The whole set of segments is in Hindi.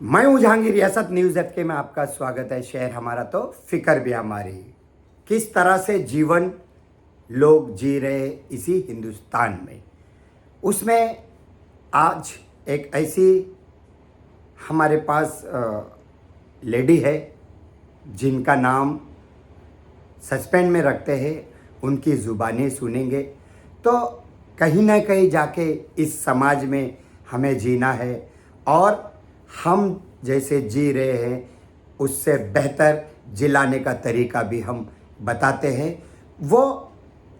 मैं हूं जहांगीर, रियासत न्यूज़ एफ के में आपका स्वागत है। शहर हमारा तो फिक्र भी हमारी। किस तरह से जीवन लोग जी रहे इसी हिंदुस्तान में, उसमें आज एक ऐसी हमारे पास लेडी है जिनका नाम सस्पेंड में रखते हैं। उनकी ज़ुबानी सुनेंगे तो कहीं ना कहीं जाके इस समाज में हमें जीना है और हम जैसे जी रहे हैं उससे बेहतर जिलाने का तरीका भी हम बताते हैं। वो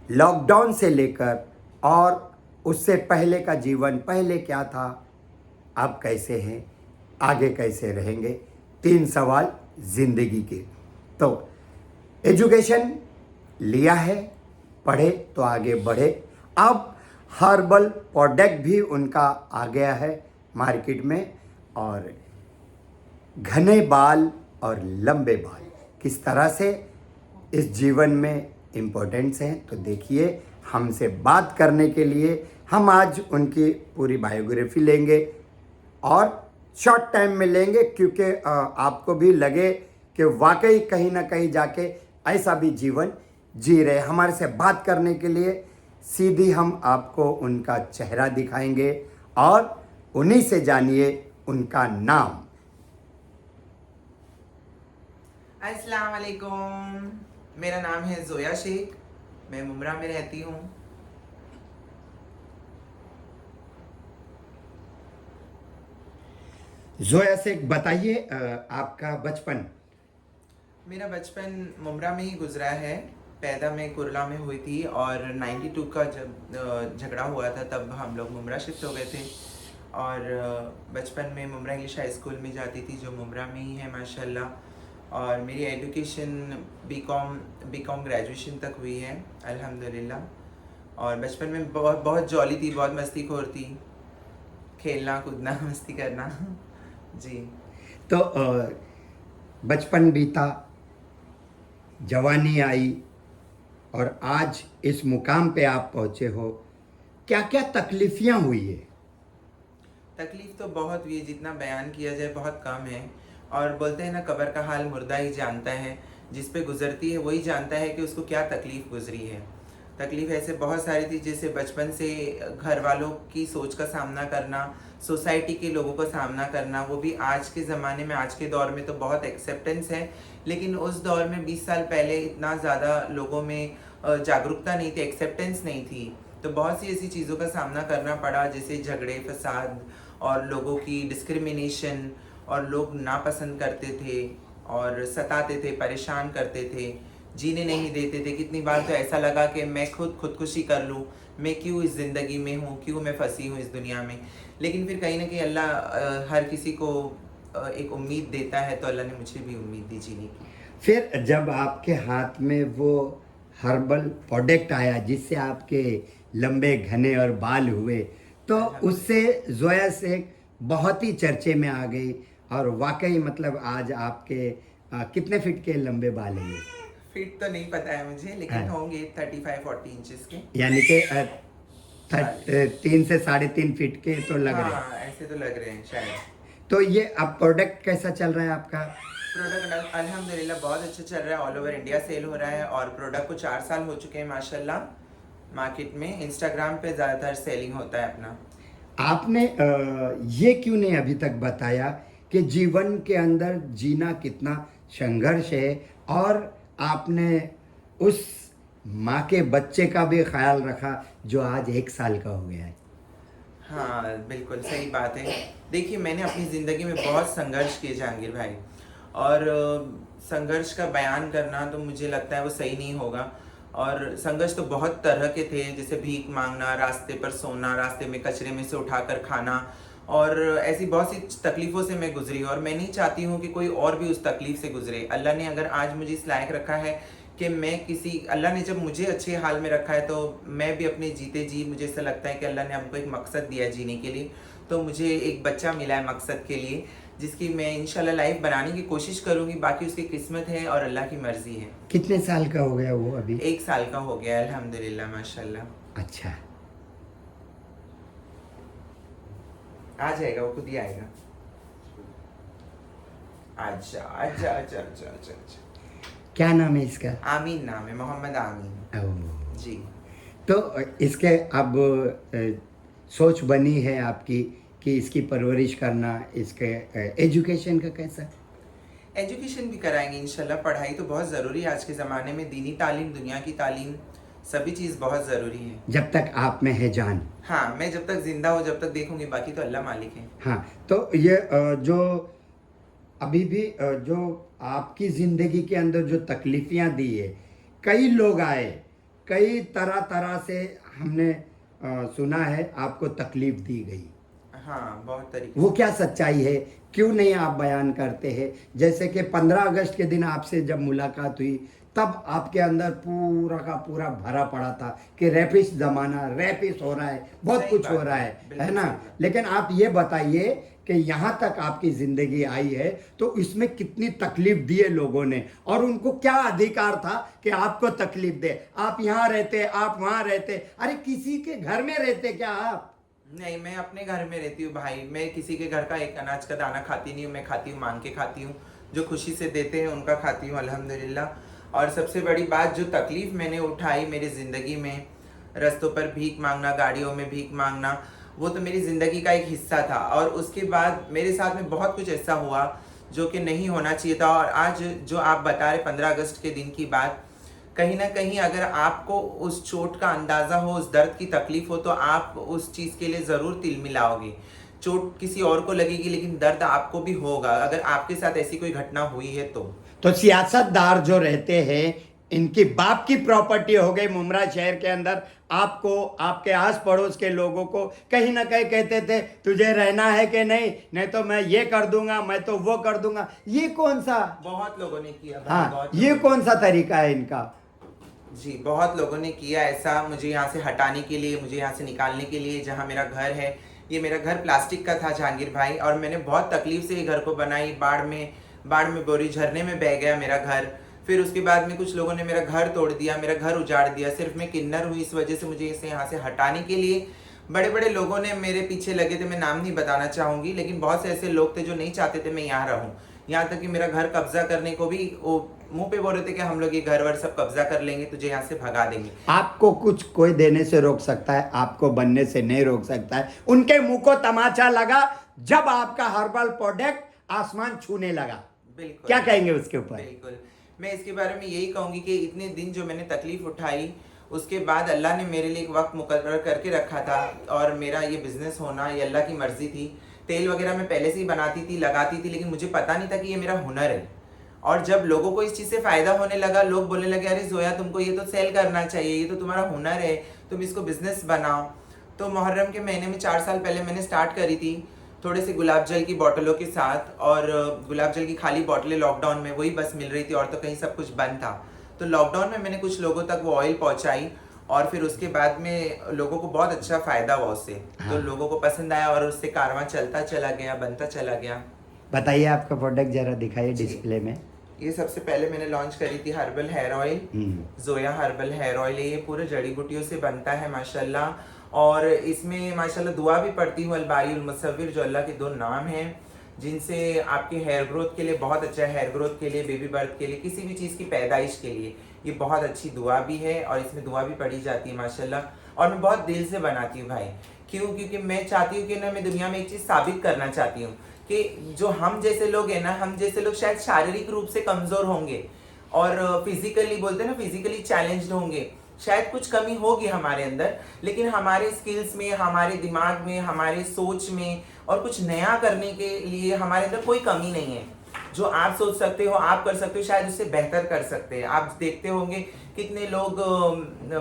लॉकडाउन से लेकर और उससे पहले का जीवन, पहले क्या था, अब कैसे हैं, आगे कैसे रहेंगे, 3 सवाल ज़िंदगी के। तो एजुकेशन लिया है, पढ़े तो आगे बढ़े। अब हर्बल प्रोडक्ट भी उनका आ गया है मार्केट में, और घने बाल और लंबे बाल किस तरह से इस जीवन में इम्पोर्टेंट्स हैं, तो देखिए। हमसे बात करने के लिए हम आज उनकी पूरी बायोग्राफी लेंगे और शॉर्ट टाइम में लेंगे, क्योंकि आपको भी लगे कि वाकई कहीं ना कहीं जाके ऐसा भी जीवन जी रहे। हमारे से बात करने के लिए सीधी हम आपको उनका चेहरा दिखाएंगे और उन्हीं से जानिए उनका नाम। अस्सलाम वालेकुम। मेरा नाम है जोया शेख। मैं मुमरा में रहती हूँ। जोया से बताइए आपका बचपन। मेरा बचपन मुमरा में ही गुजरा है। पैदा मैं कुरला में हुई थी और 92 का जब झगड़ा हुआ था तब हम लोग मुमरा शिफ्ट हो गए थे। और बचपन में मुमरा इंग्लिश हाई स्कूल में जाती थी जो मुमरा में ही है माशाल्लाह। और मेरी एजुकेशन बीकॉम ग्रेजुएशन तक हुई है अल्हम्दुलिल्लाह। और बचपन में बहुत बहुत जॉली थी, बहुत मस्तीखोर थी, खेलना कूदना मस्ती करना जी। तो बचपन बीता, जवानी आई और आज इस मुकाम पे आप पहुंचे हो। क्या क्या तकलीफियां हुई है? तकलीफ तो बहुत हुई है, जितना बयान किया जाए बहुत कम है। और बोलते हैं ना, कब्र का हाल मुर्दा ही जानता है। जिस पे गुजरती है वही जानता है कि उसको क्या तकलीफ गुजरी है। तकलीफ ऐसे बहुत सारी थी, जैसे बचपन से घर वालों की सोच का सामना करना, सोसाइटी के लोगों का सामना करना। वो भी आज के ज़माने में, आज के दौर में तो बहुत एक्सेप्टेंस है, लेकिन उस दौर में 20 साल पहले इतना ज़्यादा लोगों में जागरूकता नहीं थी, एक्सेप्टेंस नहीं थी। तो बहुत सी ऐसी चीज़ों का सामना करना पड़ा, जैसे झगड़े फसाद और लोगों की डिस्क्रिमिनेशन, और लोग नापसंद करते थे और सताते थे, परेशान करते थे, जीने नहीं देते थे। कितनी बार तो ऐसा लगा कि मैं खुदकुशी कर लूँ, मैं क्यों इस ज़िंदगी में हूँ, क्यों मैं फंसी हूँ इस दुनिया में। लेकिन फिर कहीं ना कहीं अल्लाह हर किसी को एक उम्मीद देता है, तो अल्लाह ने मुझे भी उम्मीद दी जीने की। फिर जब आपके हाथ में वो हर्बल प्रोडक्ट आया जिससे आपके लंबे घने और बाल हुए, तो उससे जोया शेख बहुत ही चर्चे में आ गई। और वाकई मतलब आज आपके कितने फीट के लंबे बाल हैं ये? फिट तो नहीं पता है मुझे, लेकिन हाँ, होंगे 35-40 इंचेस के यानी कि शायद। 3 से 3.5 फीट के तो लग रहे हैं। हाँ, ऐसे तो लग रहे हैं शायद। तो ये अब प्रोडक्ट कैसा चल रहा है आपका? प्रोडक्ट अल्हम्दुलिल्लाह बहुत अच्छा चल रहा है, ऑल ओवर इंडिया सेल हो रहा है। और प्रोडक्ट को 4 साल हो चुके हैं माशाल्लाह। मार्केट में इंस्टाग्राम पे ज़्यादातर सेलिंग होता है अपना। आपने ये क्यों नहीं अभी तक बताया कि जीवन के अंदर जीना कितना संघर्ष है, और आपने उस माँ के बच्चे का भी ख्याल रखा जो आज 1 साल का हो गया है। हाँ, बिल्कुल सही बात है। देखिए, मैंने अपनी ज़िंदगी में बहुत संघर्ष किए जहांगीर भाई। और संघर्ष का बयान करना तो मुझे लगता है वो सही नहीं होगा। और संघर्ष तो बहुत तरह के थे, जैसे भीख मांगना, रास्ते पर सोना, रास्ते में कचरे में से उठाकर खाना, और ऐसी बहुत सी तकलीफ़ों से मैं गुजरी। और मैं नहीं चाहती हूँ कि कोई और भी उस तकलीफ़ से गुजरे। अल्लाह ने अगर आज मुझे इस लायक रखा है कि मैं अल्लाह ने जब मुझे अच्छे हाल में रखा है, तो मैं भी अपने जीते जी, मुझे ऐसा लगता है कि अल्लाह ने हमको एक मकसद दिया है जीने के लिए। तो मुझे एक बच्चा मिला है मकसद के लिए, जिसकी मैं इंशाल्लाह लाइफ बनाने की कोशिश करूँगी। बाकी उसकी किस्मत है और अल्लाह की मर्ज़ी है। कितने साल का हो गया वो अभी? 1 साल का हो गया है अल्हम्दुलिल्लाह माशाल्लाह। अच्छा। आ जाएगा, वो खुद ही आएगा। अच्छा अच्छा अच्छा अच्छा अच्छा अच्छा। क्या नाम है इसका? आमीन नाम है, मोहम्मद आमीन। ओह। जी। तो इसके अब सोच बनी है आपकी कि इसकी परवरिश करना, इसके एजुकेशन का कैसा? एजुकेशन भी कराएंगे इंशाल्लाह। पढ़ाई तो बहुत ज़रूरी है आज के ज़माने में, दीनी तालीम, दुनिया की तालीम, सभी चीज़ बहुत ज़रूरी है। जब तक आप में है जान। हाँ, मैं जब तक ज़िंदा हूँ, जब तक देखूंगी, बाकी तो अल्लाह मालिक है। हाँ, तो ये जो अभी भी जो आपकी ज़िंदगी के अंदर जो तकलीफियाँ दी है, कई लोग आए, कई तरह तरह से हमने सुना है आपको तकलीफ दी गई। हाँ, बहुत तरीके वो से। क्या सच्चाई है? क्यों नहीं आप बयान करते हैं? जैसे कि 15 अगस्त के दिन आपसे जब मुलाकात हुई, तब आपके अंदर पूरा का पूरा भरा पड़ा था कि रैपिस्ट ज़माना, रैपिस्ट हो रहा है, बहुत सही कुछ हो बात रहा है, है बिल्कुल ना? सही बात। लेकिन आप ये बताइए कि यहाँ तक आपकी ज़िंदगी आई है, तो इसमें कितनी तकलीफ दी है लोगों ने, और उनको क्या अधिकार था कि आपको तकलीफ दे? आप यहाँ रहते, आप वहाँ रहते, अरे किसी के घर में रहते क्या आप? नहीं, मैं अपने घर में रहती हूँ भाई। मैं किसी के घर का एक अनाज का दाना खाती नहीं हूँ। मैं खाती हूँ, मांग के खाती हूँ। जो खुशी से देते हैं उनका खाती हूँ, अल्हम्दुलिल्लाह। और सबसे बड़ी बात, जो तकलीफ़ मैंने उठाई मेरी ज़िंदगी में, रास्तों पर भीख मांगना, गाड़ियों में भीख मांगना, वो तो मेरी ज़िंदगी का एक हिस्सा था। और उसके बाद मेरे साथ में बहुत कुछ ऐसा हुआ जो कि नहीं होना चाहिए था। और आज जो आप बता रहे 15 अगस्त के दिन की बात, कहीं ना कहीं अगर आपको उस चोट का अंदाज़ा हो, उस दर्द की तकलीफ हो, तो आप उस चीज़ के लिए ज़रूर तिलमिलाओगे। चोट किसी और को लगेगी, लेकिन दर्द आपको भी होगा, अगर आपके साथ ऐसी कोई घटना हुई है तो सियासतदार जो रहते हैं, इनकी बाप की प्रॉपर्टी हो गई मुमरा शहर के अंदर, आपको, आपके आस पड़ोस के लोगों को कहीं ना कहीं कहते थे तुझे रहना है कि नहीं, नहीं तो मैं ये कर दूंगा, मैं तो वो कर दूंगा। ये कौन सा? बहुत लोगों ने किया भाई, हाँ, बहुत ये लोगों ने। कौन सा तरीका है इनका? जी, बहुत लोगों ने किया ऐसा, मुझे यहाँ से हटाने के लिए, मुझे यहाँ से निकालने के लिए। जहाँ मेरा घर है, ये मेरा घर प्लास्टिक का था जहांगीर भाई, और मैंने बहुत तकलीफ से ये घर को बनाई। बाढ़ में बोरी झरने में बह गया मेरा घर। फिर उसके बाद में कुछ लोगों ने मेरा घर तोड़ दिया, मेरा घर उजाड़ दिया। सिर्फ मैं किन्नर हुई इस वजह से, मुझे इसे यहाँ से हटाने के लिए बड़े बड़े लोगों ने मेरे पीछे लगे थे। मैं नाम नहीं बताना चाहूँगी, लेकिन बहुत से ऐसे लोग थे जो नहीं चाहते थे मैं यहाँ रहूँ। यहाँ तक कि मेरा घर कब्जा करने को भी वो मुंह पे बोल रहे थे कि हम लोग ये घर वर सब कब्जा कर लेंगे, तुझे यहाँ से भगा देंगे। आपको कुछ कोई देने से रोक सकता है, आपको बनने से नहीं रोक सकता है। उनके मुंह को तमाचा लगा जब आपका हर्बल प्रोडक्ट आसमान छूने लगा। बिल्कुल। क्या कहेंगे उसके ऊपर? बिल्कुल, मैं इसके बारे में यही कहूँगी कि इतने दिन जो मैंने तकलीफ उठाई, उसके बाद अल्लाह ने मेरे लिए एक वक्त मुकर्रर करके रखा था। और मेरा ये बिज़नेस होना, ये अल्लाह की मर्ज़ी थी। तेल वगैरह मैं पहले से ही बनाती थी, लगाती थी, लेकिन मुझे पता नहीं था कि ये मेरा हुनर है। और जब लोगों को इस चीज़ से फ़ायदा होने लगा, लोग बोलने लगे अरे जोया, तुमको ये तो सेल करना चाहिए, ये तो तुम्हारा हुनर है, तुम इसको बिज़नेस बनाओ। तो मुहर्रम के महीने में 4 साल पहले मैंने स्टार्ट करी थी, थोड़े से गुलाब जल की बोतलों के साथ। और गुलाब जल की खाली बोतलें लॉकडाउन में वही बस मिल रही थी, और तो कहीं सब कुछ बंद था। तो लॉकडाउन में मैंने कुछ लोगों तक वो ऑयल पहुंचाई, और फिर उसके बाद में लोगों को बहुत अच्छा फ़ायदा हुआ उससे। हाँ। तो लोगों को पसंद आया, और उससे कारवां चलता चला गया, बनता चला गया। बताइए आपका प्रोडक्ट जरा दिखाइए जी। डिस्प्ले में। ये सबसे पहले मैंने लॉन्च करी थी herbal hair oil, Zoya herbal hair oil है। ये पूरे जड़ी बूटियों से बनता है माशाल्लाह। और इसमें माशाल्लाह दुआ भी पढ़ती हूँ, अलबारीउल मुसव्विर, जो अल्लाह के 2 नाम हैं, जिनसे आपके हेयर ग्रोथ के लिए बहुत अच्छा है। हेयर ग्रोथ के लिए, बेबी बर्थ के लिए, किसी भी चीज़ की पैदाइश के लिए ये बहुत अच्छी दुआ भी है। और इसमें दुआ भी पढ़ी जाती है माशाल्लाह। और मैं बहुत दिल से बनाती हूँ भाई। क्यों? क्योंकि मैं चाहती हूँ कि ना, मैं दुनिया में एक चीज़ साबित करना चाहती हूँ कि जो हम जैसे लोग हैं ना, हम जैसे लोग शायद शारीरिक रूप से कमज़ोर होंगे, और फिजिकली, बोलते हैं ना, फिजिकली चैलेंज्ड होंगे, शायद कुछ कमी होगी हमारे अंदर, लेकिन हमारे स्किल्स में, हमारे दिमाग में, हमारे सोच में, और कुछ नया करने के लिए हमारे अंदर कोई कमी नहीं है। जो आप सोच सकते हो, आप कर सकते हो, शायद उससे बेहतर कर सकते हैं। आप देखते होंगे कितने लोग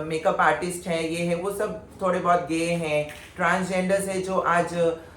मेकअप आर्टिस्ट हैं, ये हैं, वो सब थोड़े बहुत गे हैं, ट्रांसजेंडर्स है जो आज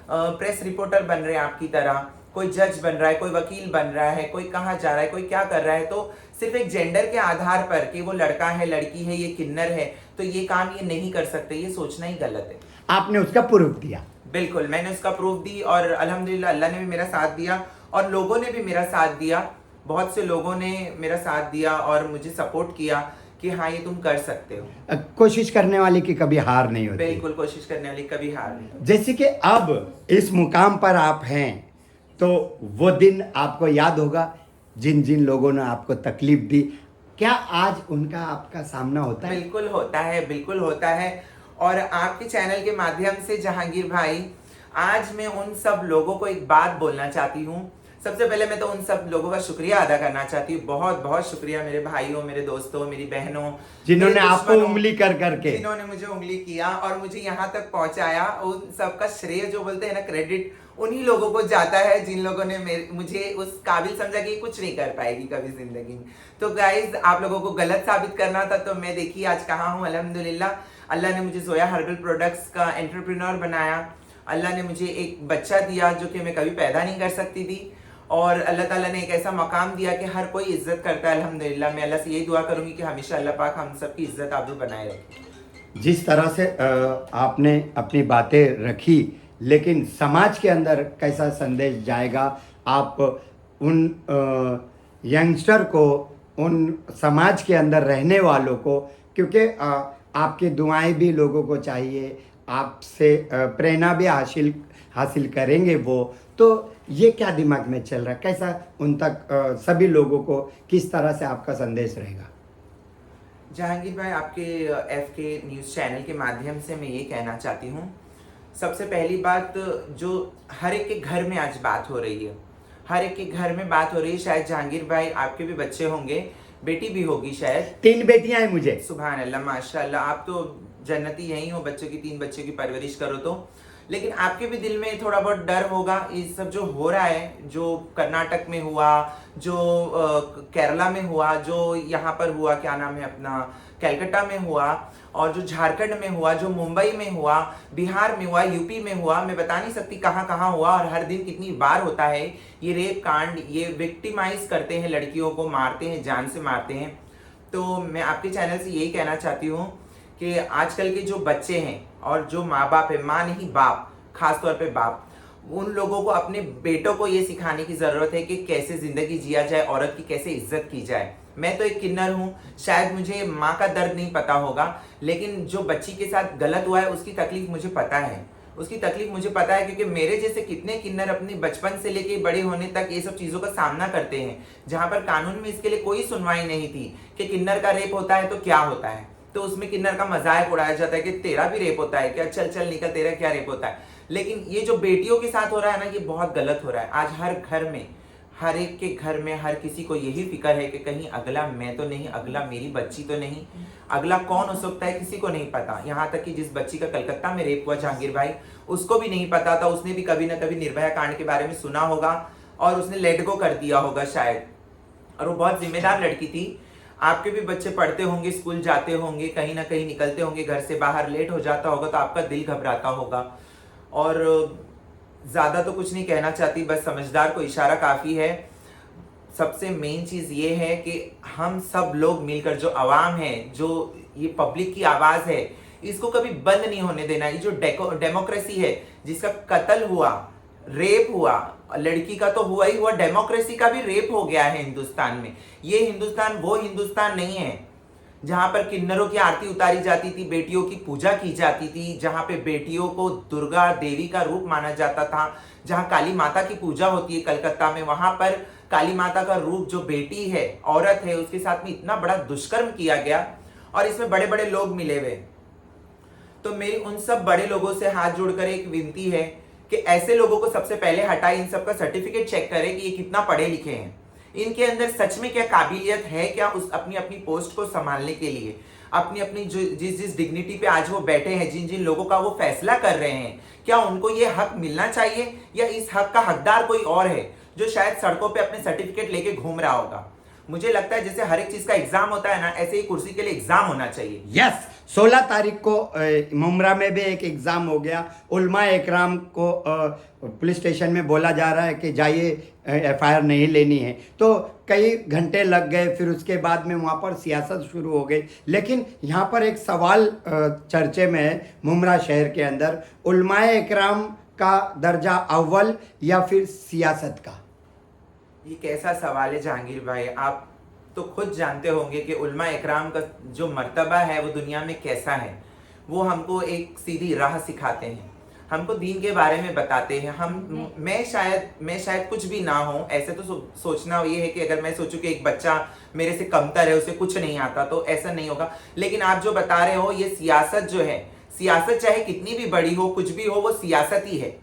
प्रेस रिपोर्टर बन रहे हैं आपकी तरह, कोई जज बन रहा है, कोई वकील बन रहा है, कोई कहाँ जा रहा है, कोई क्या कर रहा है। तो सिर्फ एक जेंडर के आधार पर कि वो लड़का है, लड़की है, ये किन्नर है, तो ये काम ये नहीं कर सकते, ये सोचना ही गलत है। आपने उसका प्रूफ दिया। बिल्कुल, मैंने उसका प्रूफ दी, और अल्हम्दुलिल्लाह अल्लाह ने भी मेरा साथ दिया, और लोगों ने भी मेरा साथ दिया। बहुत से लोगों ने मेरा साथ दिया और मुझे सपोर्ट किया कि हाँ, ये तुम कर सकते हो। कोशिश करने वाले की कभी हार नहीं होती। बिल्कुल, कोशिश करने वाली कभी हार नहीं। जैसे कि अब इस मुकाम पर आप हैं, तो वो दिन आपको याद होगा जिन जिन लोगों ने आपको तकलीफ दी, क्या आज उनका आपका सामना होता है? बिल्कुल होता है, बिल्कुल होता है। और आपके चैनल के माध्यम से जहांगीर भाई, आज मैं उन सब लोगों को एक बात बोलना चाहती हूँ। सबसे पहले मैं तो उन सब लोगों का शुक्रिया अदा करना चाहती हूँ। बहुत बहुत शुक्रिया मेरे भाइयों, मेरे दोस्तों, मेरी बहनों, जिन्होंने मेरे आपको दुश्मनों, उंगली कर करके, जिन्होंने मुझे उंगली किया और मुझे यहाँ तक पहुंचाया। उन सबका श्रेय, जो बोलते हैं ना, क्रेडिट उन्हीं लोगों को जाता है जिन लोगों ने मुझे उस काबिल समझा कि कुछ नहीं कर पाएगी कभी जिंदगी में। तो गाइज, आप लोगों को गलत साबित करना था, तो मैं देखिए आज कहाँ हूँ। अल्हम्दुलिल्लाह, अल्लाह ने मुझे जोया हर्बल प्रोडक्ट्स का एंटरप्रेन्योर बनाया। अल्लाह ने मुझे एक बच्चा दिया जो कि मैं कभी पैदा नहीं कर सकती थी, और अल्लाह ताला ने एक ऐसा मकाम दिया कि हर कोई इज्जत करता है। अल्हम्दुलिल्लाह, मैं अल्लाह से यही दुआ करूंगी कि हमेशा अल्लाह पाक हम सबकी इज्जत आबरू बनाए रखे। जिस तरह से आपने अपनी बातें रखी, लेकिन समाज के अंदर कैसा संदेश जाएगा? आप उन यंगस्टर को, उन समाज के अंदर रहने वालों को, क्योंकि आपकी दुआएं भी लोगों को चाहिए, आपसे प्रेरणा भी हासिल करेंगे वो, तो ये क्या दिमाग में चल रहा है? कैसा उन तक सभी लोगों को किस तरह से आपका संदेश रहेगा? जहांगीर भाई, आपके FK न्यूज़ चैनल के माध्यम से मैं ये कहना चाहती हूँ। सबसे पहली बात, जो हर एक के घर में आज बात हो रही है, हर एक के घर में बात हो रही है। शायद जहांगीर भाई, आपके भी बच्चे होंगे, बेटी भी होगी शायद। 3 बेटियां हैं मुझे। सुभान अल्लाह, माशाल्लाह, आप तो जन्नती यही हो, बच्चों की 3 बच्चों की परवरिश करो तो। लेकिन आपके भी दिल में थोड़ा बहुत डर होगा। ये सब जो हो रहा है, जो कर्नाटक में हुआ, जो केरला में हुआ, जो यहाँ पर हुआ, क्या नाम है अपना, कलकत्ता में हुआ, और जो झारखंड में हुआ, जो मुंबई में हुआ, बिहार में हुआ, यूपी में हुआ, मैं बता नहीं सकती कहाँ कहाँ हुआ, और हर दिन कितनी बार होता है ये रेप कांड। ये विक्टिमाइज करते हैं, लड़कियों को मारते हैं, जान से मारते हैं। तो मैं आपके चैनल से यही कहना चाहती हूँ कि आजकल के जो बच्चे हैं और जो माँ बाप है, माँ नहीं बाप, खास तौर पे बाप, उन लोगों को अपने बेटों को ये सिखाने की ज़रूरत है कि कैसे ज़िंदगी जिया जाए, औरत की कैसे इज्जत की जाए। मैं तो एक किन्नर हूँ, शायद मुझे माँ का दर्द नहीं पता होगा, लेकिन जो बच्ची के साथ गलत हुआ है उसकी तकलीफ मुझे पता है, उसकी तकलीफ मुझे पता है। क्योंकि मेरे जैसे कितने किन्नर अपने बचपन से लेके बड़े होने तक ये सब चीज़ों का सामना करते हैं, जहाँ पर कानून में इसके लिए कोई सुनवाई नहीं थी कि किन्नर का रेप होता है तो क्या होता है। तो उसमें किन्नर का मजाक उड़ाया जाता है कि तेरा भी रेप होता है क्या, चल चल निकल, तेरा क्या रेप होता है। लेकिन ये जो बेटियों के साथ हो रहा है ना, ये बहुत गलत हो रहा है। आज हर घर में, हर एक के घर में, हर किसी को यही फिक्र है कि कहीं अगला मैं तो नहीं, अगला मेरी बच्ची तो नहीं, अगला कौन हो सकता है, किसी को नहीं पता। यहाँ तक कि जिस बच्ची का कलकत्ता में रेप हुआ जहांगीर भाई, उसको भी नहीं पता था। उसने भी कभी ना कभी निर्भया कांड के बारे में सुना होगा और उसने लेट गो कर दिया होगा शायद, और वो बहुत जिम्मेदार लड़की थी। आपके भी बच्चे पढ़ते होंगे, स्कूल जाते होंगे, कहीं ना कहीं निकलते होंगे घर से बाहर, लेट हो जाता होगा तो आपका दिल घबराता होगा। और ज़्यादा तो कुछ नहीं कहना चाहती, बस समझदार को इशारा काफ़ी है। सबसे मेन चीज़ ये है कि हम सब लोग मिलकर, जो आवाम है, जो ये पब्लिक की आवाज़ है, इसको कभी बंद नहीं होने देना। ये जो डेमोक्रेसी है, जिसका कत्ल हुआ, रेप हुआ, लड़की का तो हुआ ही हुआ, डेमोक्रेसी का भी रेप हो गया है हिंदुस्तान में। ये हिंदुस्तान वो हिंदुस्तान नहीं है जहां पर किन्नरों की आरती उतारी जाती थी, बेटियों की पूजा की जाती थी, जहां पे बेटियों को दुर्गा देवी का रूप माना जाता था, जहां काली माता की पूजा होती है कलकत्ता में, वहां पर काली माता का रूप, जो बेटी है, औरत है, उसके साथ में इतना बड़ा दुष्कर्म किया गया, और इसमें बड़े बड़े लोग मिले हुए। तो मेरी उन सब बड़े लोगों से हाथ जोड़कर एक विनती है कि ऐसे लोगों को सबसे पहले हटाए, इन सबका सर्टिफिकेट चेक करें कि ये कितना पढ़े लिखे हैं, इनके अंदर सच में क्या काबिलियत है, क्या उस अपनी अपनी पोस्ट को संभालने के लिए, अपनी अपनी जो जिस डिग्निटी पे आज वो बैठे हैं, जिन जिन लोगों का वो फैसला कर रहे हैं, क्या उनको ये हक मिलना चाहिए, या इस हक का हकदार कोई और है जो शायद सड़कों पे अपने सर्टिफिकेट लेके घूम रहा होगा। मुझे लगता है जैसे हर एक चीज का एग्जाम होता है ना, ऐसे ही कुर्सी के लिए एग्जाम होना चाहिए। यस, 16 तारीख को मुमरा में भी एक एग्ज़ाम हो गया। उलमा इकराम को पुलिस स्टेशन में बोला जा रहा है कि जाइए, FIR नहीं लेनी है। तो कई घंटे लग गए, फिर उसके बाद में वहाँ पर सियासत शुरू हो गई। लेकिन यहाँ पर एक सवाल चर्चे में है मुमरा शहर के अंदर, उलमा इकराम का दर्जा अव्वल या फिर सियासत का? ये कैसा सवाल है जहांगीर भाई, आप तो खुद जानते होंगे कि उलमा इकराम का जो मर्तबा है वो दुनिया में कैसा है। वो हमको एक सीधी राह सिखाते हैं, हमको दीन के बारे में बताते हैं। हम मैं शायद कुछ भी ना हो, ऐसे तो सोचना ये है कि अगर मैं सोचूं कि एक बच्चा मेरे से कमतर है, उसे कुछ नहीं आता, तो ऐसा नहीं होगा। लेकिन आप जो बता रहे हो, ये सियासत जो है, सियासत चाहे कितनी भी बड़ी हो, कुछ भी हो, वो सियासत ही है।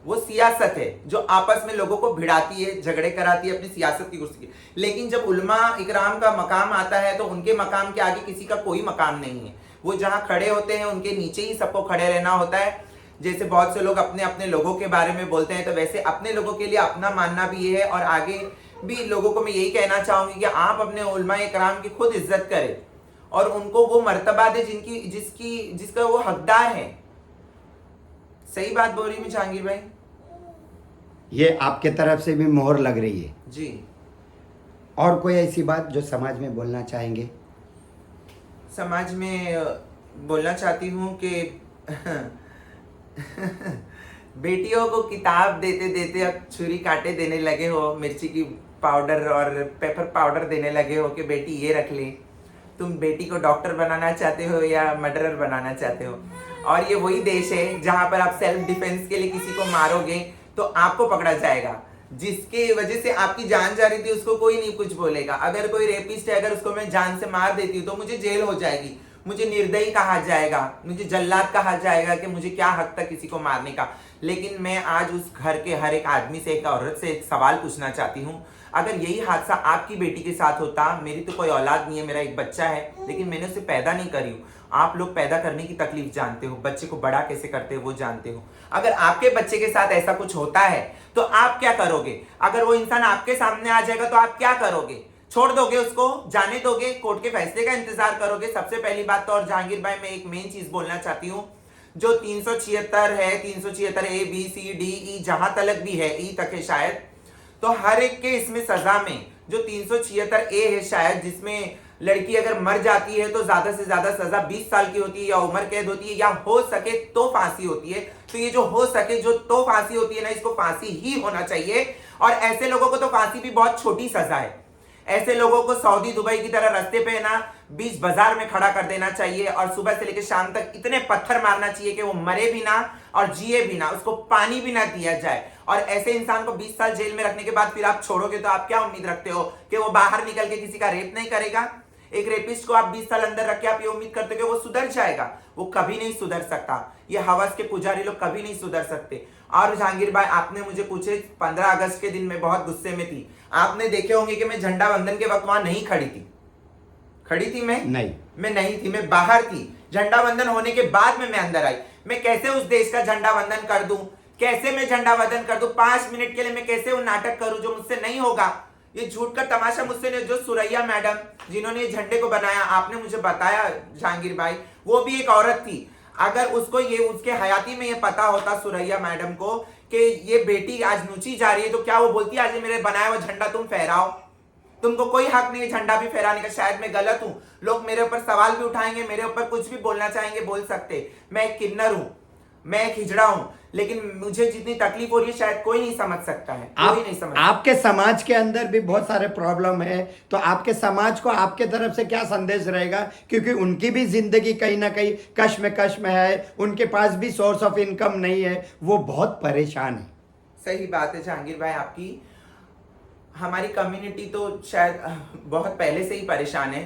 वो सियासत है जो आपस में लोगों को भिड़ाती है, झगड़े कराती है अपनी सियासत की कुर्सी की। लेकिन जब उलमा इकराम का मकाम आता है, तो उनके मकाम के आगे किसी का कोई मकाम नहीं है। वो जहां खड़े होते हैं, उनके नीचे ही सबको खड़े रहना होता है। जैसे बहुत से लोग अपने अपने लोगों के बारे में बोलते हैं, तो वैसे अपने लोगों के लिए अपना मानना भी है। और आगे भी लोगों को मैं यही कहना चाहूंगी कि आप अपने उलमा इकराम की खुद इज्जत करें और उनको वो मर्तबा दे जिसका वो हकदार है। सही बात बोल रही हूँ जहांगीर भाई? ये आपके तरफ से भी मोहर लग रही है जी। और कोई ऐसी बात जो समाज में बोलना चाहेंगे? समाज में बोलना चाहती हूँ कि बेटियों को किताब देते देते अब छुरी कांटे देने लगे हो, मिर्ची की पाउडर और पेपर पाउडर देने लगे हो कि बेटी ये रख ले। तुम बेटी को डॉक्टर बनाना चाहते हो या मर्डरर बनाना चाहते हो? और ये वही देश है जहां पर आप सेल्फ डिफेंस के लिए किसी को मारोगे तो आपको पकड़ा जाएगा। जिसके वजह से आपकी जान जा रही थी उसको कोई नहीं कुछ बोलेगा। अगर कोई रेपिस्ट है, अगर उसको मैं जान से मार देती हूँ तो मुझे जेल हो जाएगी, मुझे निर्दयी कहा जाएगा, मुझे जल्लाद कहा जाएगा कि मुझे क्या हक था किसी को मारने का। लेकिन मैं आज उस घर के हर एक आदमी से, एक औरत से एक सवाल पूछना चाहती हूँ, अगर यही हादसा आपकी बेटी के साथ होता, मेरी तो कोई औलाद नहीं है, मेरा एक बच्चा है, लेकिन मैंने उसे पैदा नहीं करी हूँ। आप लोग पैदा करने की तकलीफ जानते हो, बच्चे को बड़ा कैसे करते हो वो जानते हो। अगर आपके बच्चे के साथ ऐसा कुछ होता है तो आप क्या करोगे? अगर वो इंसान आपके सामने आ जाएगा तो आप क्या करोगे? छोड़ दोगे उसको, जाने दोगे, कोर्ट के फैसले का इंतजार करोगे? सबसे पहली बात तो, और जहांगीर भाई मैं एक मेन चीज बोलना चाहती हूँ, जो 376 है, 376 A B C D E जहां तक भी है, ई तक है शायद, तो हर एक के इसमें सजा में जो 376 ए है शायद, जिसमें लड़की अगर मर जाती है तो ज्यादा से ज्यादा सजा 20 साल की होती है या उम्र कैद होती है या हो सके तो फांसी होती है। तो ये जो हो सके जो तो फांसी होती है ना, इसको फांसी ही होना चाहिए। और ऐसे लोगों को तो फांसी भी बहुत छोटी सजा है। ऐसे लोगों को सऊदी दुबई की तरह रास्ते पे ना बीच बाजार में खड़ा कर देना चाहिए और सुबह से लेकर शाम तक इतने पत्थर मारना चाहिए कि वो मरे भी ना और जिए भी ना, उसको पानी भी ना दिया जाए। और ऐसे इंसान को 20 साल जेल में रखने के बाद फिर आप छोड़ोगे तो आप क्या उम्मीद रखते हो कि वो बाहर निकल के किसी का रेप नहीं करेगा? एक रेपिस्ट को आप 20 साल अंदर रख के आप ये उम्मीद करते हो कि वो सुधर जाएगा? वो कभी नहीं सुधर सकता। ये हवस के पुजारी लोग कभी नहीं सुधर सकते। और जहांगीर भाई, आपने मुझे पूछे 15 अगस्त के दिन मैं बहुत गुस्से में थी। आपने देखे होंगे कि मैं झंडा वंदन के वक्त वहां नहीं खड़ी थी। खड़ी थी मैं नहीं थी, मैं बाहर थी। झंडा वंदन होने के बाद में मैं अंदर आई। मैं कैसे उस देश का झंडा वंदन कर दूं? कैसे मैं झंडा वंदन कर दूं? 5 मिनट के लिए मैं कैसे वो नाटक करूं जो मुझसे नहीं होगा? ये झूठ का तमाशा मुझसे नहीं। जो सुरैया मैडम जिन्होंने ये झंडे को बनाया, आपने मुझे बताया जहांगीर भाई, वो भी एक औरत थी। अगर उसको ये उसके हयाती में ये पता होता सुरैया मैडम को कि ये बेटी आज नूची जा रही है, तो क्या वो बोलती आज मेरे बनाया हुआ झंडा तुम फहराओ? तुमको कोई हक नहीं है झंडा भी फहराने का। शायद मैं गलत हूं, लोग मेरे ऊपर सवाल भी उठाएंगे, मेरे ऊपर कुछ भी बोलना चाहेंगे, बोल सकते। मैं एक किन्नर हूं, मैं एक हिजड़ा हूं, लेकिन मुझे जितनी तकलीफ हो रही है शायद कोई नहीं समझ सकता है। कोई नहीं समझ। आपके समाज के अंदर भी बहुत सारे प्रॉब्लम है, तो आपके समाज को आपके तरफ से क्या संदेश रहेगा? क्योंकि उनकी भी जिंदगी कहीं ना कहीं कश्म में है, उनके पास भी सोर्स ऑफ इनकम नहीं है, वो बहुत परेशान है। सही बात है जहांगीर भाई आपकी। हमारी कम्युनिटी तो शायद बहुत पहले से ही परेशान है।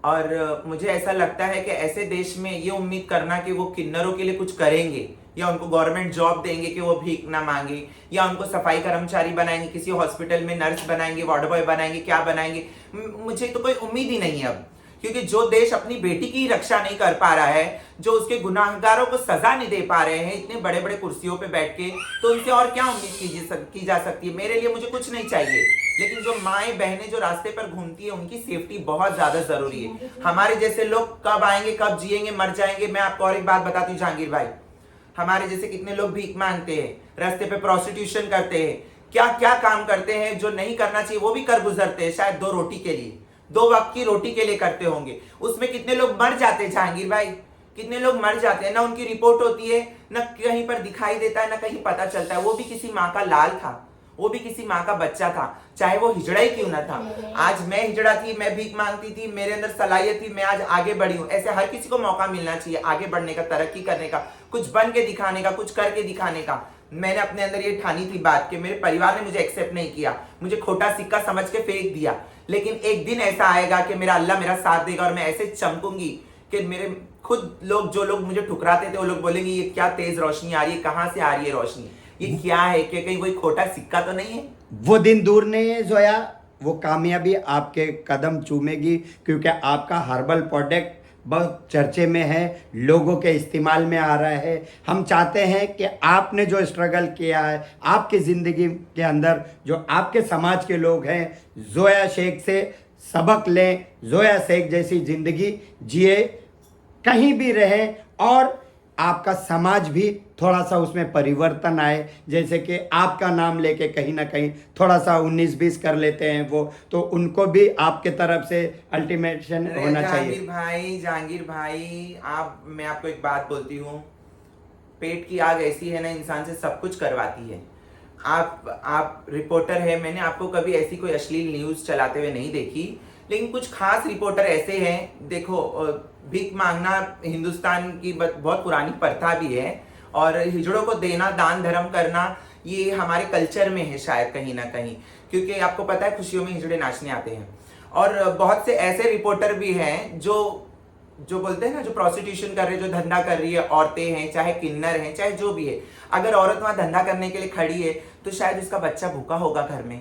और मुझे ऐसा लगता है कि ऐसे देश में ये उम्मीद करना कि वो किन्नरों के लिए कुछ करेंगे या उनको गवर्नमेंट जॉब देंगे कि वो भीख ना मांगे, या उनको सफाई कर्मचारी बनाएंगे, किसी हॉस्पिटल में नर्स बनाएंगे, वार्ड बॉय बनाएंगे, क्या बनाएंगे, मुझे तो कोई उम्मीद ही नहीं है अब। क्योंकि जो देश अपनी बेटी की रक्षा नहीं कर पा रहा है, जो उसके गुनाहगारों को सजा नहीं दे पा रहे हैं इतने बड़े बड़े कुर्सियों पे बैठ के, तो उनसे और क्या उम्मीद की जा सकती है? मेरे लिए मुझे कुछ नहीं चाहिए, लेकिन जो माएँ बहनें जो रास्ते पर घूमती है उनकी सेफ्टी बहुत ज्यादा जरूरी है। हमारे जैसे लोग कब आएंगे, कब जिएंगे, मर जाएंगे। मैं आपको और एक बात बताती हूँ जहांगीर भाई, हमारे जैसे कितने लोग भीख मांगते हैं, रास्ते पे प्रोस्टिट्यूशन करते हैं, क्या क्या काम करते हैं जो नहीं करना चाहिए वो भी कर गुजरते हैं, शायद 2 रोटी के लिए, 2 वक्त की रोटी के लिए करते होंगे। उसमें कितने लोग मर जाते हैं जहांगीर भाई, कितने लोग मर जाते हैं, ना उनकी रिपोर्ट होती है, ना कहीं पर दिखाई देता है, ना कहीं पता चलता है। वो भी किसी माँ का लाल था, वो भी किसी माँ का बच्चा था, चाहे वो हिजड़ा ही क्यों ना था। आज मैं हिजड़ा थी, मैं भीख मांगती थी, मेरे अंदर सलाहियत थी, मैं आज आगे बढ़ी हूँ। ऐसे हर किसी को मौका मिलना चाहिए आगे बढ़ने का, तरक्की करने का, कुछ बन के दिखाने का, कुछ करके दिखाने का। मैंने अपने अंदर ये ठानी थी बात कि मेरे परिवार ने मुझे एक्सेप्ट नहीं किया, मुझे खोटा सिक्का समझ के फेंक दिया, लेकिन एक दिन ऐसा आएगा कि मेरा अल्लाह मेरा साथ देगा और मैं ऐसे चमकूंगी कि मेरे खुद लोग, जो लोग मुझे ठुकराते थे, वो लोग बोलेंगे ये क्या तेज रोशनी आ रही है, कहाँ से आ रही है रोशनी, ये क्या है, कि कहीं कोई खोटा सिक्का तो नहीं है। वो दिन दूर नहीं है जोया, वो कामयाबी आपके कदम चूमेगी, क्योंकि आपका हर्बल प्रोडक्ट बहुत चर्चे में है, लोगों के इस्तेमाल में आ रहा है। हम चाहते हैं कि आपने जो स्ट्रगल किया है आपकी ज़िंदगी के अंदर, जो आपके समाज के लोग हैं, जोया शेख से सबक लें, जोया शेख जैसी ज़िंदगी जिए, कहीं भी रहें, और आपका समाज भी थोड़ा सा उसमें परिवर्तन आए। जैसे कि आपका नाम लेके कहीं ना कहीं थोड़ा सा 19-20 कर लेते हैं वो, तो उनको भी आपके तरफ से अल्टीमेशन अरे होना चाहिए। जहांगीर भाई, मैं आपको एक बात बोलती हूँ, पेट की आग ऐसी है ना, इंसान से सब कुछ करवाती है। आप रिपोर्टर है, मैंने आपको कभी ऐसी कोई अश्लील न्यूज़ चलाते हुए नहीं देखी, लेकिन कुछ खास रिपोर्टर ऐसे हैं। देखो, भीख मांगना हिंदुस्तान की बहुत पुरानी प्रथा भी है, और हिजड़ों को देना, दान धर्म करना, ये हमारे कल्चर में है शायद कहीं ना कहीं, क्योंकि आपको पता है खुशियों में हिजड़े नाचने आते हैं। और बहुत से ऐसे रिपोर्टर भी हैं जो बोलते हैं ना, जो प्रोस्टिट्यूशन कर रहे हैं, जो धंधा कर रही है, औरतें हैं, चाहे किन्नर हैं, चाहे जो भी है। अगर औरत वहां धंधा करने के लिए खड़ी है तो शायद उसका बच्चा भूखा होगा घर में,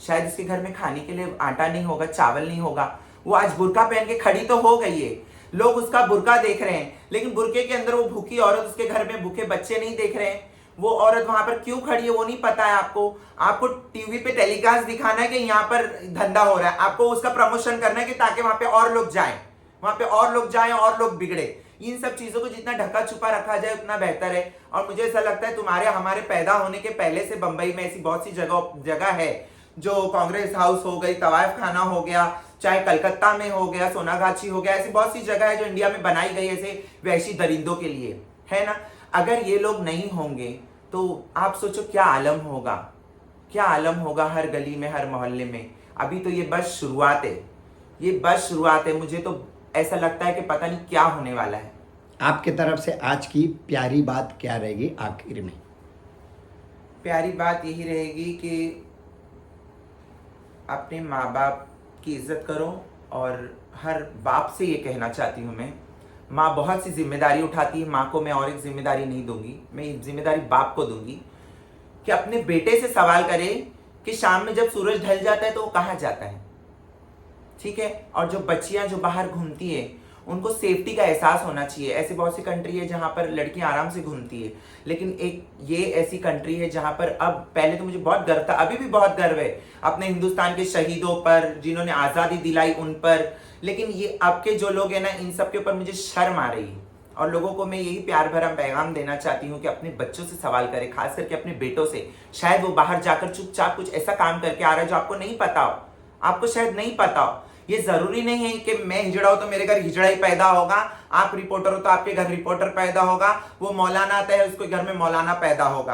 शायद उसके घर में खाने के लिए आटा नहीं होगा, चावल नहीं होगा। वो आज बुर्का पहन के खड़ी तो हो गई है, लोग उसका बुर्का देख रहे हैं, लेकिन बुर्के के अंदर वो भूखी औरत, उसके घर में भूखे बच्चे नहीं देख रहे हैं। वो औरत वहां पर क्यों खड़ी है वो नहीं पता है आपको टीवी पे टेलीकास्ट दिखाना है कि यहाँ पर धंधा हो रहा है, आपको उसका प्रमोशन करना है कि ताकि वहां पे और लोग जाएं, और लोग बिगड़े। इन सब चीजों को जितना ढका छुपा रखा जाए उतना बेहतर है। और मुझे ऐसा लगता है तुम्हारे हमारे पैदा होने के पहले से बंबई में ऐसी बहुत सी जगह है, जो कांग्रेस हाउस हो गई, तवायफ खाना हो गया, चाहे कलकत्ता में हो गया, सोनागाछी हो गया, ऐसी बहुत सी जगह है जो इंडिया में बनाई गई ऐसे वैशी दरिंदों के लिए, है ना। अगर ये लोग नहीं होंगे तो आप सोचो क्या आलम होगा, क्या आलम होगा हर गली में, हर मोहल्ले में। अभी तो ये बस शुरुआत है, ये बस शुरुआत है। मुझे तो ऐसा लगता है कि पता नहीं क्या होने वाला है। आपके तरफ से आज की प्यारी बात क्या रहेगी आखिर में? प्यारी बात यही रहेगी कि अपने माँ बाप की इज्जत करो, और हर बाप से ये कहना चाहती हूँ मैं, माँ बहुत सी जिम्मेदारी उठाती है, माँ को मैं और एक जिम्मेदारी नहीं दूंगी, मैं ये जिम्मेदारी बाप को दूंगी कि अपने बेटे से सवाल करे कि शाम में जब सूरज ढल जाता है तो वो कहाँ जाता है, ठीक है। और जो बच्चियां जो बाहर घूमती है उनको सेफ्टी का एहसास होना चाहिए। ऐसी बहुत सी कंट्री है जहां पर लड़कियां आराम से घूमती है, लेकिन एक ये ऐसी कंट्री है जहां पर अब, पहले तो मुझे बहुत गर्व था, अभी भी बहुत गर्व है अपने हिंदुस्तान के शहीदों पर, जिन्होंने आज़ादी दिलाई उन पर, लेकिन ये अब के जो लोग हैं ना, इन सब के ऊपर मुझे शर्म आ रही है। और लोगों को मैं यही प्यार भरा पैगाम देना चाहती हूँ कि अपने बच्चों से सवाल करें, खास करके अपने बेटों से। शायद वो बाहर जाकर चुपचाप कुछ ऐसा काम करके आ रहा है जो आपको नहीं पता हो, आपको शायद नहीं पता हो। ये जरूरी नहीं है कि मैं हिजड़ा हूं तो मेरे घर हिजड़ा ही पैदा होगा, आप रिपोर्टर हो तो आपके घर रिपोर्टर पैदा होगा, वो मौलाना आता है उसके घर में मौलाना पैदा होगा,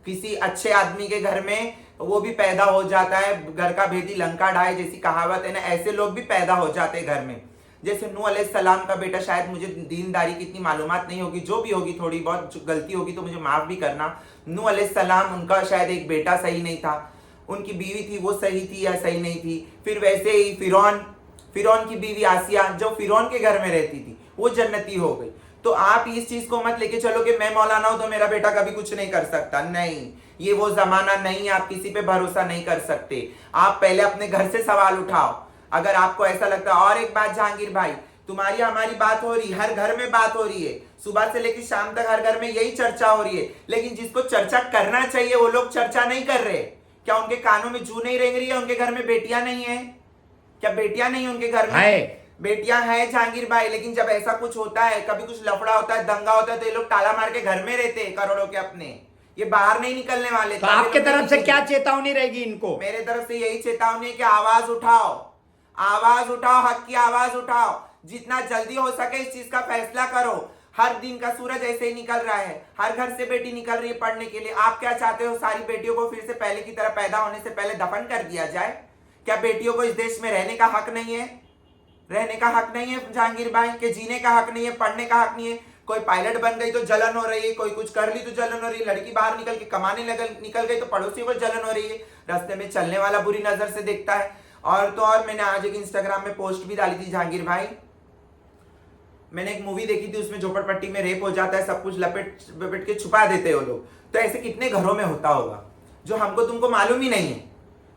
किसी अच्छे आदमी के घर में वो भी पैदा हो जाता है, घर का भेदी लंका ढाए जैसी कहावत है ना, ऐसे लोग भी पैदा हो जाते हैं घर में। जैसे नूह अलैहिस्सलाम का बेटा, शायद मुझे दीनदारी की इतनी मालूमात नहीं होगी, जो भी होगी थोड़ी बहुत गलती होगी तो मुझे माफ भी करना। नूह अलैहिस्सलाम, उनका शायद एक बेटा सही नहीं था, उनकी बीवी थी वो सही थी या सही नहीं थी। फिर वैसे ही फिरौन की बीवी आसिया, जो फिरौन के घर में रहती थी, वो जन्नती हो गई। तो आप इस चीज को मत लेके चलो कि मैं मौलाना हूं तो मेरा बेटा कभी कुछ नहीं कर सकता। नहीं, ये वो जमाना नहीं है, आप किसी पे भरोसा नहीं कर सकते। आप पहले अपने घर से सवाल उठाओ अगर आपको ऐसा लगता है। और एक बात जहांगीर भाई, तुम्हारी हमारी बात हो रही, हर घर में बात हो रही है, सुबह से लेकर शाम तक हर घर में यही चर्चा हो रही है, लेकिन जिसको चर्चा करना चाहिए वो लोग चर्चा नहीं कर रहे। क्या उनके कानों में जू नहीं रेंग रही है? उनके घर में बेटियां नहीं है क्या? बेटियां नहीं उनके घर में? बेटियां हैं जहांगीर भाई, लेकिन जब ऐसा कुछ होता है, कभी कुछ लफड़ा होता है, दंगा होता है, तो ये लोग ताला मार के घर में रहते हैं करोड़ों के अपने, ये बाहर नहीं निकलने वाले। तो आपके तरफ से क्या चेतावनी रहेगी इनको? मेरे तरफ से यही चेतावनी है कि आवाज उठाओ, हक की आवाज उठाओ, जितना जल्दी हो सके इस चीज का फैसला करो। हर दिन का सूरज ऐसे ही निकल रहा है, हर घर से बेटी निकल रही है पढ़ने के लिए। आप क्या चाहते हो, सारी बेटियों को फिर से पहले की तरह पैदा होने से पहले दफन कर दिया जाए? क्या बेटियों को इस देश में रहने का हक नहीं है? रहने का हक नहीं है जहांगीर भाई? के जीने का हक नहीं है, पढ़ने का हक नहीं है? कोई पायलट बन गई तो जलन हो रही है, कोई कुछ कर ली तो जलन हो रही है, लड़की बाहर निकल के कमाने निकल गई तो पड़ोसियों को जलन हो रही है, रास्ते में चलने वाला बुरी नजर से देखता है। और तो और मैंने आज एक इंस्टाग्राम में पोस्ट भी डाली थी जहांगीर भाई, मैंने एक मूवी देखी थी, उसमें झोपड़पट्टी में रेप हो जाता है, सब कुछ लपेट के छुपा देते हैं वो लोग। तो ऐसे कितने घरों में होता होगा जो हमको तुमको मालूम ही नहीं है,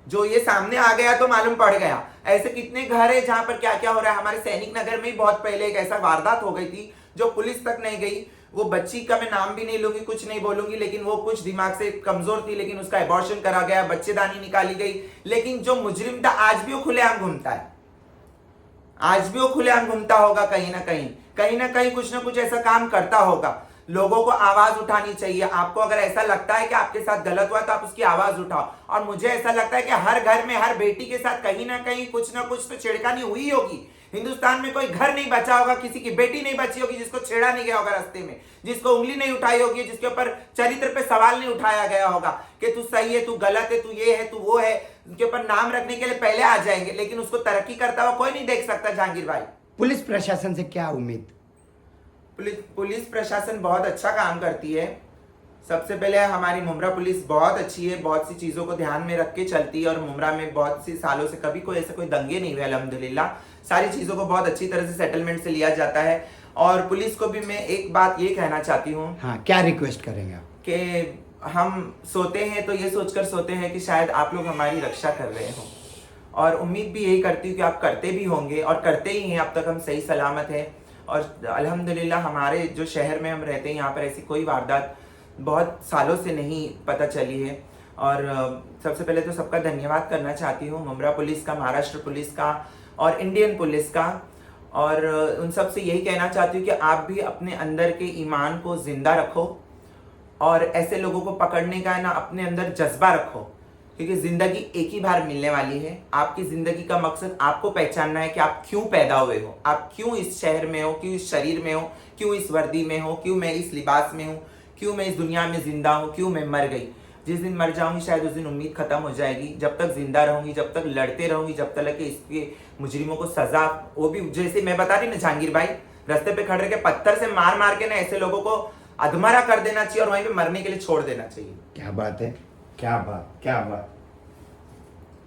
जो ये सामने आ गया तो मालूम पड़ गया। ऐसे कितने घर है जहां पर क्या क्या हो रहा है। हमारे सैनिक नगर में ही बहुत पहले एक ऐसा वारदात हो गई थी जो पुलिस तक नहीं गई। वो बच्ची का मैं नाम भी नहीं लूंगी, कुछ नहीं बोलूंगी, लेकिन वो कुछ दिमाग से कमजोर थी, लेकिन उसका एबॉर्शन करा गया, बच्चेदानी निकाली गई। लेकिन जो मुजरिम था आज भी वो खुलेआम घूमता है, आज भी वो खुलेआम घूमता होगा, कहीं ना कहीं कुछ ना कुछ ऐसा काम करता होगा। लोगों को आवाज उठानी चाहिए। आपको अगर ऐसा लगता है कि आपके साथ गलत हुआ तो आप उसकी आवाज उठाओ। और मुझे ऐसा लगता है कि हर घर में हर बेटी के साथ कहीं ना कुछ तो छेड़खानी हुई होगी। हिंदुस्तान में कोई घर नहीं बचा होगा, किसी की बेटी नहीं बची होगी जिसको छेड़ा नहीं गया होगा रास्ते में, जिसको उंगली नहीं उठाई होगी, जिसके ऊपर चरित्र पे सवाल नहीं उठाया गया होगा कि तू सही है, तू गलत है, तू ये है, तू वो है। उनके ऊपर नाम रखने के लिए पहले आ जाएंगे, लेकिन उसको तरक्की करता हुआ कोई नहीं देख सकता। जहांगीर भाई, पुलिस प्रशासन से क्या उम्मीद? पुलिस प्रशासन बहुत अच्छा काम करती है। सबसे पहले हमारी मुमरा पुलिस बहुत अच्छी है, बहुत सी चीज़ों को ध्यान में रख के चलती है। और मुमरा में बहुत सी सालों से कभी कोई ऐसे कोई दंगे नहीं हुए, अल्हम्दुलिल्लाह। सारी चीज़ों को बहुत अच्छी तरह से सेटलमेंट से लिया जाता है। और पुलिस को भी मैं एक बात ये कहना चाहती हूँ, हाँ, क्या रिक्वेस्ट करेंगे आप? कि हम सोते हैं तो ये सोचकर सोते हैं कि शायद आप लोग हमारी रक्षा कर रहे हो, और उम्मीद भी यही करती हूँ कि आप करते भी होंगे और करते ही हैं। अब तक हम सही सलामत हैं और अल्हम्दुलिल्लाह हमारे जो शहर में हम रहते हैं यहाँ पर ऐसी कोई वारदात बहुत सालों से नहीं पता चली है। और सबसे पहले तो सबका धन्यवाद करना चाहती हूँ, मुमरा पुलिस का, महाराष्ट्र पुलिस का और इंडियन पुलिस का। और उन सब से यही कहना चाहती हूँ कि आप भी अपने अंदर के ईमान को जिंदा रखो और ऐसे लोगों को पकड़ने का ना अपने अंदर जज्बा रखो, क्योंकि जिंदगी एक ही बार मिलने वाली है। आपकी जिंदगी का मकसद आपको पहचानना है कि आप क्यों पैदा हुए हो, आप क्यों इस शहर में हो, क्यों इस शरीर में हो, क्यों इस वर्दी में हो, क्यों मैं इस लिबास में हूँ, क्यों मैं इस दुनिया में जिंदा हूँ, क्यों मैं मर गई। जिस दिन मर जाऊंगी शायद उस दिन उम्मीद खत्म हो जाएगी। जब तक जिंदा रहूंगी, जब तक लड़ते रहूंगी, जब तक कि इसके मुजरिमों को सजा, वो भी जैसे मैं बता रही ना जहांगीर भाई, रास्ते पे खड़े के पत्थर से मार के ना ऐसे लोगों को अधमरा कर देना चाहिए और वहीं पे मरने के लिए छोड़ देना चाहिए। क्या बात है, क्या बात।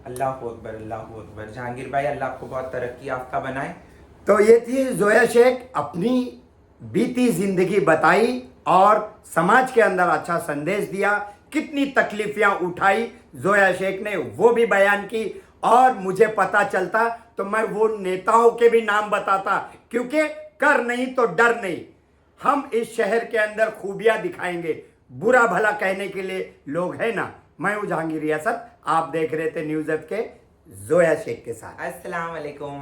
अल्लाह अकबर, अल्लाह अकबर। जहांगीर भाई, अल्लाह आपको बहुत तरक्की याफ्ता बनाए। तो ये थी जोया शेख, अपनी बीती जिंदगी बताई और समाज के अंदर अच्छा संदेश दिया। कितनी तकलीफियां उठाई जोया शेख ने, वो भी बयान की। और मुझे पता चलता तो मैं वो नेताओं के भी नाम बताता, क्योंकि कर नहीं तो डर नहीं। हम इस शहर के अंदर खूबियां दिखाएंगे, बुरा भला कहने के लिए लोग हैं ना। मैं हूं जहांगीर रियासत, आप देख रहे थे न्यूज़ ऐप के जोया शेख के साथ। अस्सलाम वालेकुम।